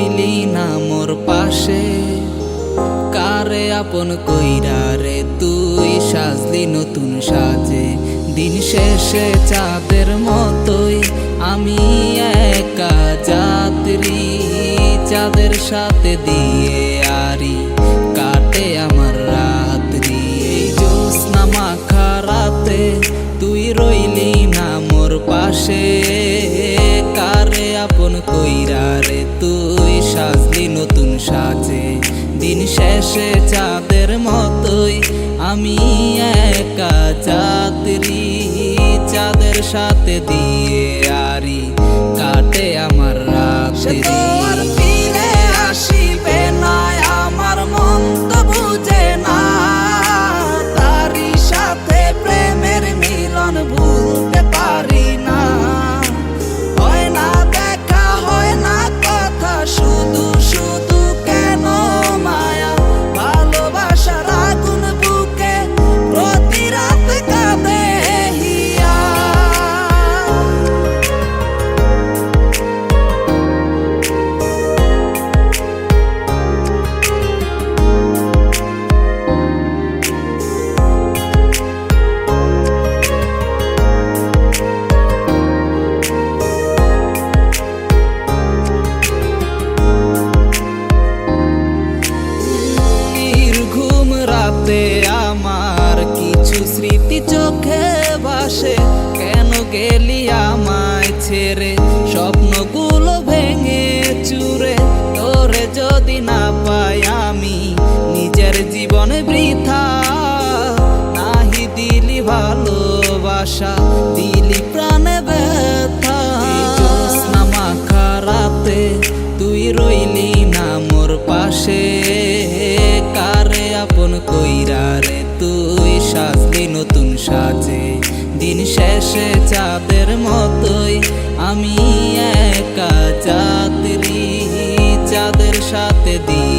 রইলি না মোর পাশে, কারে আপন কইরা রে তুই সাজলি নতুন সাজে। দিন শেষে চাঁদের মতোই আমি একা যাত্রী, চাঁদের সাথে দিয়ে আরি কাটে আমার রাত্রি। এই জ্যোৎস্না মাখা রাতে তুই রইলি না মোর পাশে, কারে আপন কইরা রে তুই সাজলি নতুন সাজে। দিন শেষে চাঁদের মতোই আমি একা যাত্রী, চাঁদের সাথে দিয়ে আরি কাটে আমার রাত্রি। ফিরে আসিবে না আমার মন তো বুঝে না, তারি সাথে প্রেমের মিলন ভুলতে পারি না। হয় না দেখা হয় না কথা, শুধু শুধু কেন মায়া, ভালোবাসার আগুন বুকে প্রতি রাত কাঁদে হিয়া। আমার কিছু স্মৃতি চোখে ভাসে, কেন গেলি আমায় ছেড়ে, স্বপ্নগুলো ভেঙে চুরে। তোরে যদি না পাই আমি নিজের জীবনে বৃথা, নাহি দিলি ভালোবাসা দিলি প্রাণে ব্যথা। জ্যোৎস্না মাখা রাতে তুই রইলি না মোর পাশে, কারে আপন কইরা রে তুই সাজলি নতুন সাজে। দিন শেষে চাঁদের মতোই আমি একা যাত্রী, চাঁদের সাথে দিয়ে